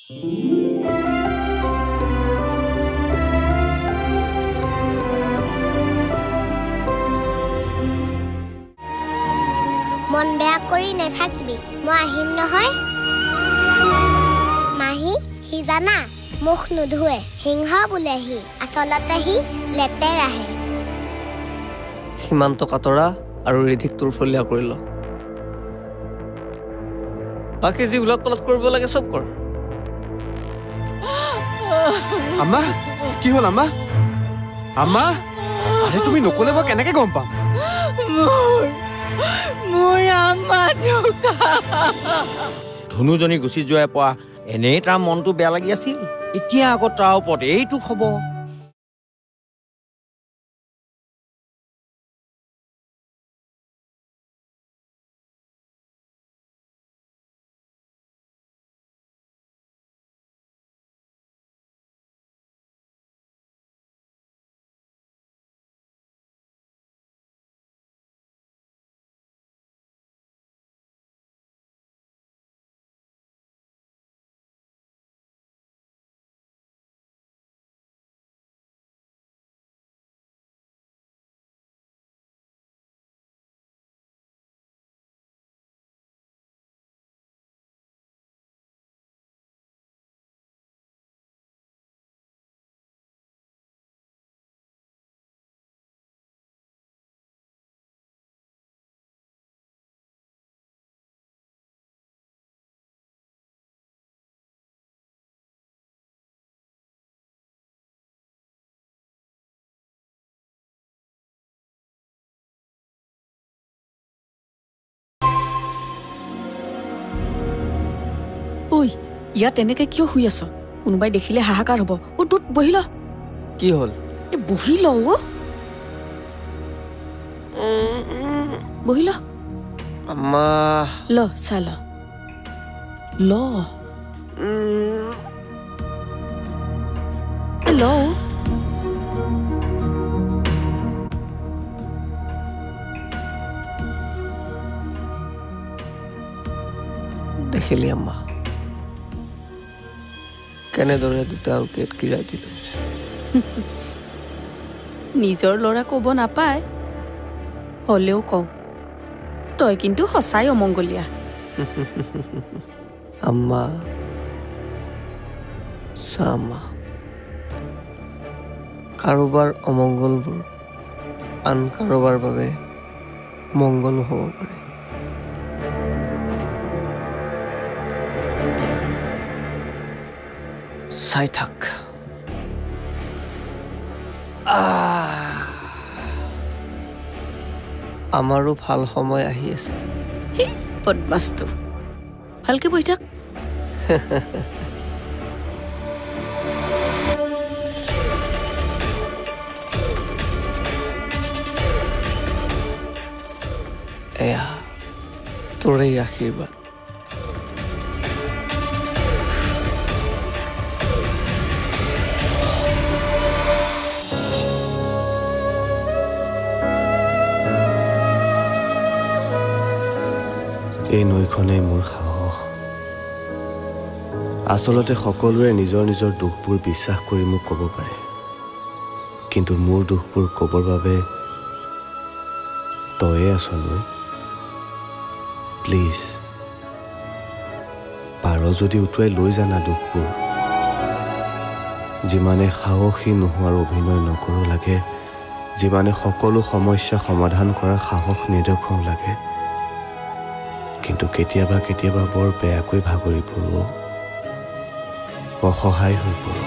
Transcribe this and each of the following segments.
মন বেয়া কৰি নাথাকিবি মই আহিম নহয় মাহী হি জানা মুখ নুধুৱে সিংহ বোলে হি আচলতে হি লেতেৰাহে সীমান্ত কাতৰা আৰু ৰিধিক তোৰ ফলীয়া কৰি ল বাকী যি উলট পলট কৰিব লাগে চব কৰ আম্মা কি হ'ল আম্মা আম্মা আৰে তুমি নকলে মই কেনেকে গম পাম মোৰ আম্মা ধনুজনী গুচি যোৱাই পোৱা এনেই তাৰ মনটো বেয়া লাগি আছিল এতিয়া আকৌ তাৰ ওপৰত এইটো খবৰ ঐ ইয়াত এনেকে কিয় শুই আছ কোনোবাই দেখিলে হাহাকাৰ হ'ব ও তোত বহি ল কি হ'ল এ বহি ল ও বহি ল আম্মা ল চা ল ল ল দেখিলি আম্মা কেনেদৰে দুটা উকেট কিৰাই দিলো নিজৰ ল'ৰা ক'ব নাপায় হ'লেও কওঁ তই কিন্তু সঁচাই অমংগলীয়া আম্মা চাম্মা কাৰোবাৰ অমংগলবোৰ আন কাৰোবাৰ বাবে মংগলো হ'ব পাৰে চাই থাক আমাৰো ভাল সময় আহি আছে বদমাছটো ভালকে বহি থাক এয়া তোৰেই আশীৰ্বাদ এই নৈখনেই মোৰ সাহস আচলতে সকলোৰে নিজৰ নিজৰ দুখবোৰ বিশ্বাস কৰি মোক ক'ব পাৰে কিন্তু মোৰ দুখবোৰ ক'বৰ বাবে তয়ে আছ নৈ প্লিজ পাৰ যদি উটুৱাই লৈ জানা দুখবোৰ যিমানে সাহসী নোহোৱাৰ অভিনয় নকৰো লাগে যিমানে সকলো সমস্যা সমাধান কৰাৰ সাহস নেদেখুৱাও লাগে কিন্তু কেতিয়াবা কেতিয়াবা বৰ বেয়াকৈ ভাগৰি পৰো অসহায় হৈ পৰো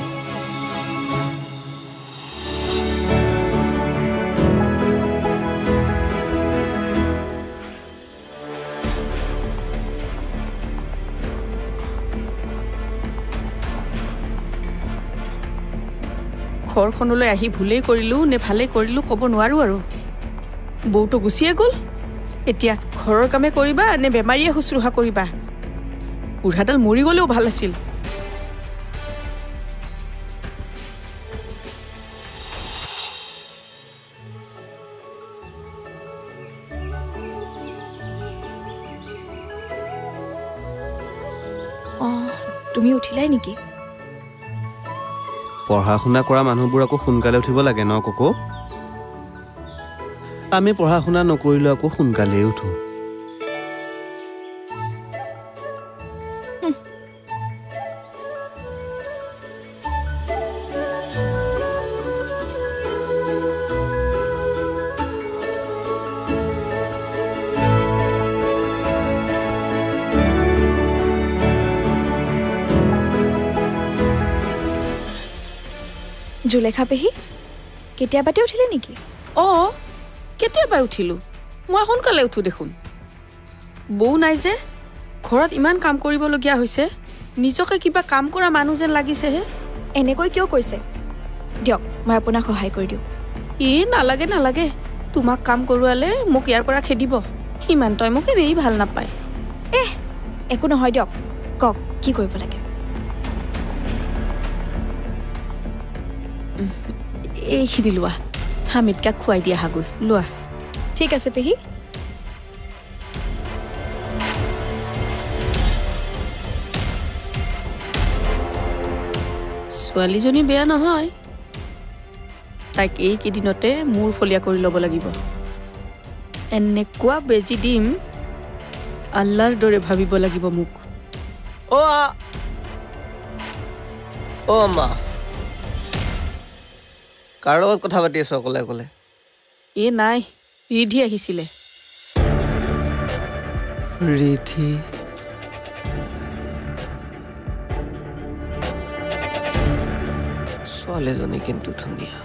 ঘৰখনলৈ আহি ভুলেই কৰিলো নে ভালেই কৰিলো ক'ব নোৱাৰো আৰু বৌটো গুচিয়ে গ'ল এতিয়া ঘৰৰ কামে কৰিবা নে বেমাৰীয়ে শুশ্ৰূষা কৰিবা বুঢ়াডাল মৰি গ'লেও ভাল আছিল তুমি উঠিলাই নেকি? পঢ়া শুনা কৰা মানুহবোৰ আকৌ সোনকালে উঠিব লাগে ন ককো? আমি পঢ়া শুনা নকৰিলেও আকৌ সোনকালেই উঠো। জুলেখা পেহী কেতিয়াবাতে উঠিলে নেকি? অঁ কেতিয়াবাই উঠিলোঁ। মই সোনকালে উঠোঁ দেখোন। বৌ নাই যে ঘৰত ইমান কাম কৰিবলগীয়া হৈছে, নিজকে কিবা কাম কৰা মানুহ যেন লাগিছেহে। এনেকৈ কিয় কৈছে? দিয়ক মই আপোনাক সহায় কৰি দিওঁ। নালাগে নালাগে, তোমাক কাম কৰোৱালে মোক ইয়াৰ পৰা খেদিব। সিমান তই মোক এনেই ভাল নাপায়। একো নহয় দিয়ক, কওক কি কৰিব লাগে? এইখিনি লোৱা, হামিদকাক খুৱাই দিয়া হাগৈ লোৱা। ঠিক আছে পেহী। ছোৱালীজনী বেয়া নহয়, তাইক এইকেইদিনতে মূৰ ফলীয়া কৰি ল'ব লাগিব। এনেকুৱা বেজি দিম আল্লাৰ দৰে ভাবিব লাগিব মোক। মা কাৰ লগত কথা পাতি আছো অকলে অকলে? নাই, ৰিধি আহিছিলে। ৰিধি? ছোৱালীজনী কিন্তু ধুনীয়া।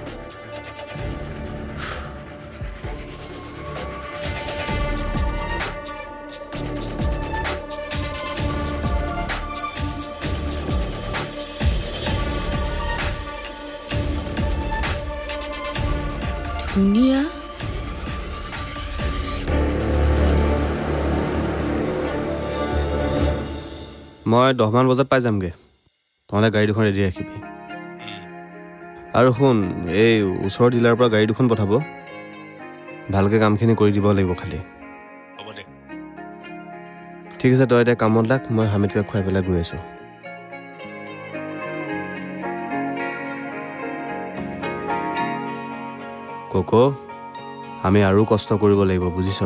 ধুনীয়া? মই 10 মান বজাত পাই যামগৈ। তহঁতে গাড়ী দুখন ৰেডি ৰাখিবি। আৰু শুন, এই ওচৰৰ ডিলাৰৰ পৰা গাড়ী দুখন পঠাব। ভালকৈ কামখিনি কৰি দিব লাগিব খালি। হ'ব দে। ঠিক আছে, তই এতিয়া কামত লাগ। মই হামিদকে খুৱাই পেলাই গৈ আছোঁ। ককো, আমি আৰু কষ্ট কৰিব লাগিব, বুজিছ?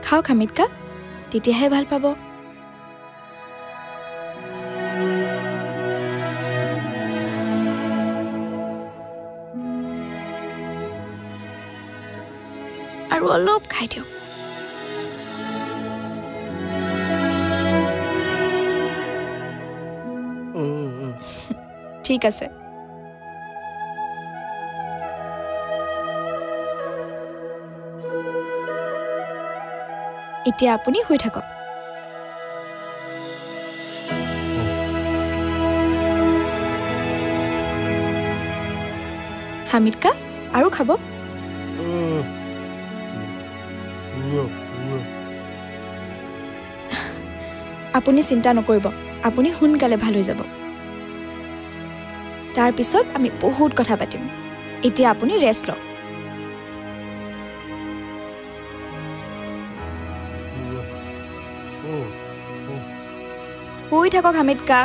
খাওক হামিদকা, তেতিয়াহে ভাল পাব। আৰু অলপ খাই দিয়ক। ঠিক আছে। এতিয়া আপুনি শুই থাকক। হামিদকা আৰু খাব? আপুনি চিন্তা নকৰিব, আপুনি সোনকালে ভাল হৈ যাব। তাৰপিছত আমি বহুত কথা পাতিম। এতিয়া আপুনি ৰেষ্ট লওক। শুই থাকক হামিদকা।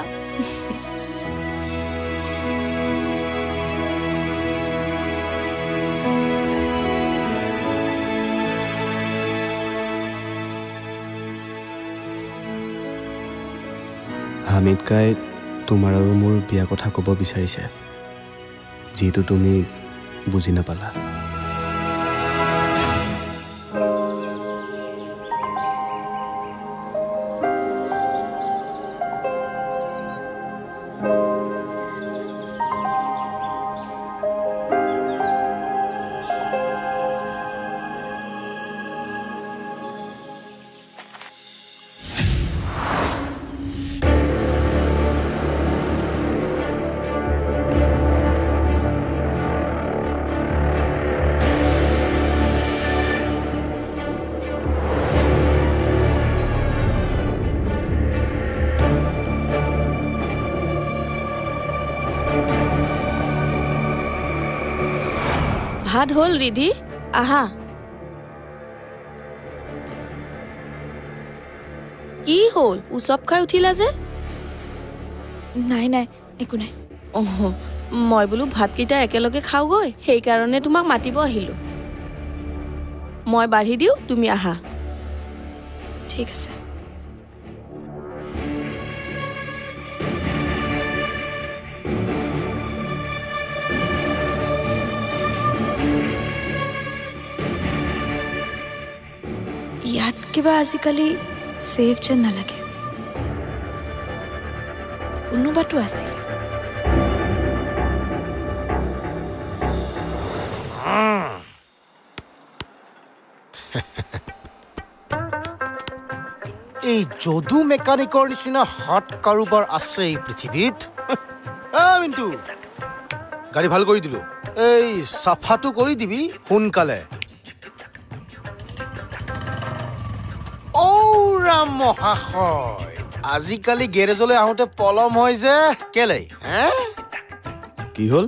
হামিদকাই তোমাৰ আৰু মোৰ বিয়া কথা ক'ব বিচাৰিছে, যিটো তুমি বুজি নাপালা। ভাত হ'ল ৰিধি আহা কি হ'ল উচপ খাই উঠিলা যে নাই নাই একো নাই মই বোলো ভাতকেইটা একেলগে খাওগৈ সেইকাৰণে তোমাক মাতিব আহিলোঁ মই বাঢ়ি দিওঁ তুমি আহা ঠিক আছে ইয়াত কিবা আজিকালি সেফ যেন নালাগে কোনোবাটো আছিলে এই যদু মেকানিকৰ নিচিনা হাত কাৰোবাৰ আছে এই পৃথিৱীত মিণ্টু গাড়ী ভাল কৰি দিলো এই চাফাটো কৰি দিবি সোনকালে ৰাম মহাশয় আজিকালি গেৰেজলৈ আহোঁতে পলম হয় যে কেলে কি হ'ল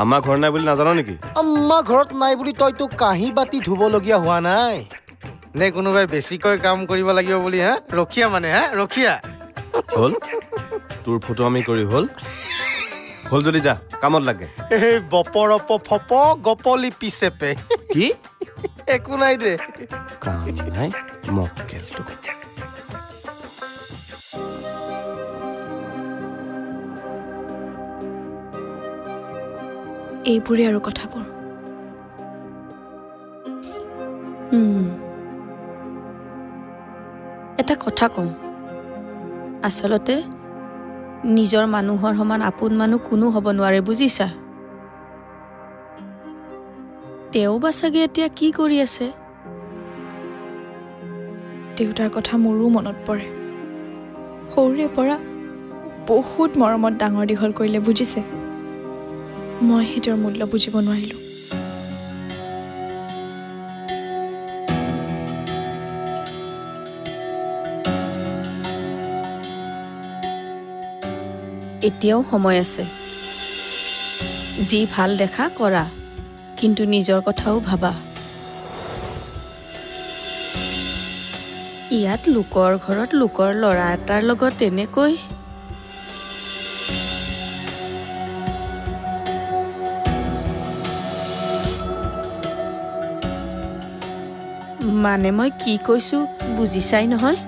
আমাৰ ঘৰ নাই বুলি নাজানো নেকি আমাৰ ঘৰত নাই বুলি তইতো কাঁহী বাতি ধুবলগীয়া হোৱা নাই নে কোনোবাই বেছিকৈ কাম কৰিব লাগিব বুলি ৰখিয়া মানে ৰখিয়া হ'ল তোৰ ফটো আমি কৰি হ'ল যদি যা কামত লাগে এই বপৰপ ফপ গপলি পিছেপে কি একো নাই দে কাম নাই মক্কেলটো এইবোৰে আৰু কথাবোৰ এটা কথা কওঁ আচলতে নিজৰ মানুহৰ সমান আপোন মানুহ কোনো হ'ব নোৱাৰে বুজিছা তেওঁ বা চাগে এতিয়া কি কৰি আছে দেউতাৰ কথা মোৰো মনত পৰে সৰুৰে পৰা বহুত মৰমত ডাঙৰ দীঘল কৰিলে বুজিছে মই সেইটোৰ মূল্য বুজিব নোৱাৰিলোঁ এতিয়াও সময় আছে যি ভাল দেখা কৰা কিন্তু নিজৰ কথাও ভাবা ইয়াত লোকৰ ঘৰত লোকৰ ল'ৰা এটাৰ লগত তেনেকৈ মানে মই কি কৈছো বুজিছাই নহয়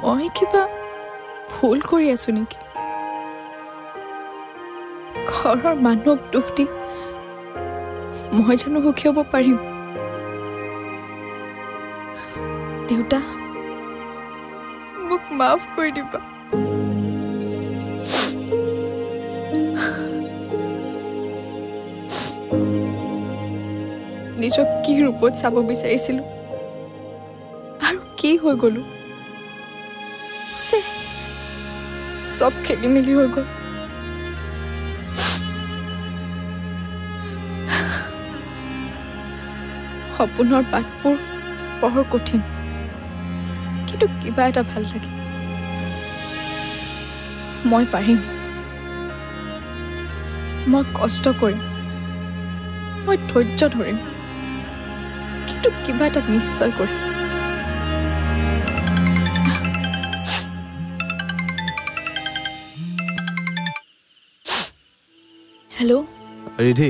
মই কিবা ভুল কৰি আছো নেকি ঘৰৰ মানুহক দুখ দি মই জানো সুখী হ'ব পাৰিম দেউতা মোক মাফ কৰি দিবা নিজক কি ৰূপত চাব বিচাৰিছিলো আৰু কি হৈ গলো সব খেলি মেলি হৈ গ'ল সপোনৰ বাটবোৰ বৰ কঠিন কিন্তু কিবা এটা ভাল লাগে মই পাৰিম মই কষ্ট কৰিম মই ধৈৰ্য ধৰিম কিন্তু কিবা এটা নিশ্চয় কৰিম হেল্ল' ৰিধি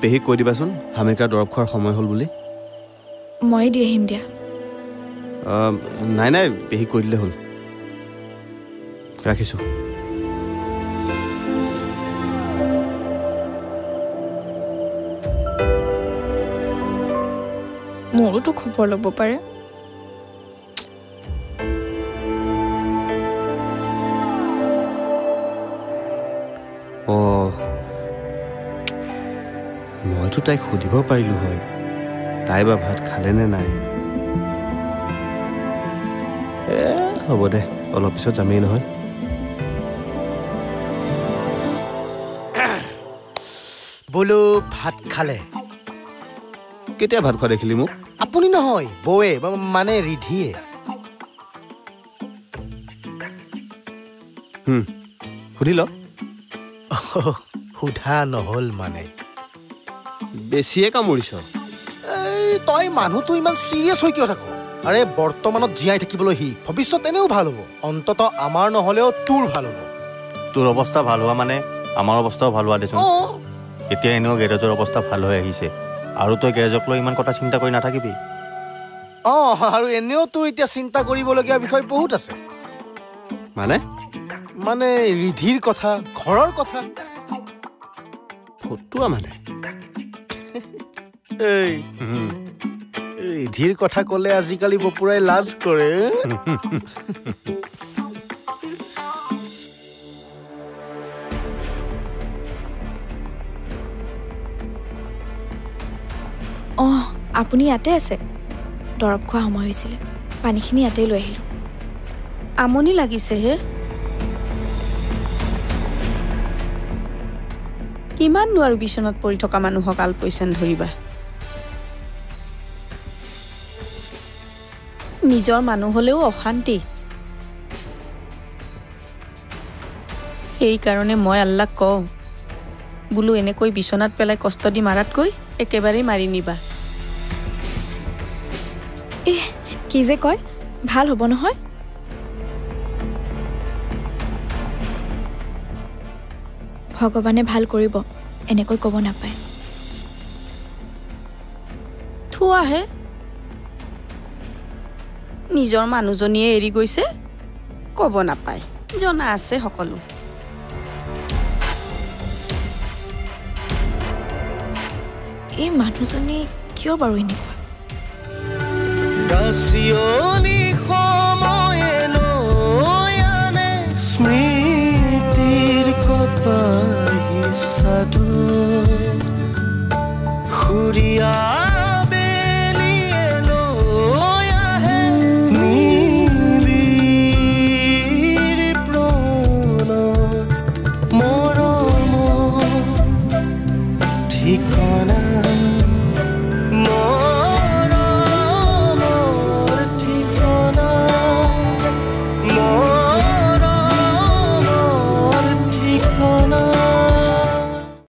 পেহীক কৈ দিবাচোন হামিকাৰ দৰৱ খোৱাৰ সময় হ'ল বুলি মই দি আহিম দিয়া নাই পেহীক কৈ দিলে হ'ল ৰাখিছোঁ মোৰোতো খবৰ ল'ব পাৰে মইতো তাইক সুধিব পাৰিলোঁ হয় তাই বা ভাত খালে নে নাই হ'ব দে অলপ পিছত যামেই নহয় বোলো ভাত খালে কেতিয়া ভাত খোৱা দেখিলি মোক আপুনি নহয় বৌৱে মানে ৰিধিয়ে সুধি ল সোধা নহল মানে বেছিয়ে কামুৰিছ এই তই মানুহটো ইমান চিৰিয়াছ হৈ কিয় থাক আৰে বৰ্তমানত জীয়াই থাকিবলৈ সি ভৱিষ্যত এনেও ভাল হ'ব অন্তত আমাৰ নহ'লেও তোৰ ভাল হ'ব তোৰ অৱস্থা ভাল হোৱা মানে আমাৰ অৱস্থাও ভাল হোৱা দেচোন এতিয়া এনেও গেৰেজৰ অৱস্থা ভাল হৈ আহিছে আৰু তই গেৰেজক লৈ ইমান কথা চিন্তা কৰি নাথাকিবি আৰু এনেও তোৰ এতিয়া চিন্তা কৰিবলগীয়া বিষয় বহুত আছে মানে ৰিধিৰ কথা ঘৰৰ কথা ফটোৱা মানে এই ৰিধিৰ কথা ক'লে আজিকালি বপুৰাই লাজ কৰে আপুনি ইয়াতে আছে দৰৱ খোৱা সময় হৈছিলে পানীখিনি ইয়াতে লৈ আহিলোঁ আমনি লাগিছে হে কিমান নোৱাৰো বিচনাত পৰি থকা মানুহক আলপৈচান ধৰিবা নিজৰ মানুহ হ'লেও অশান্তি সেইকাৰণে মই আল্লাহক কওঁ বোলো এনেকৈ বিচনাত পেলাই কষ্ট দি মাৰাতকৈ একেবাৰে মাৰি নিবা কি যে কয় ভাল হ'ব নহয় ভগৱানে ভাল কৰিব এনেকৈ ক'ব নাপায় থোৱাহে নিজৰ মানুহজনীয়ে এৰি গৈছে ক'ব নাপায় জনা আছে সকলো এই মানুহজনী কিয় বাৰু এনেকুৱা দাসিয়নি সময়ে নয়ানে স্মৃতিৰ কপাল সাধু খুৰিয়া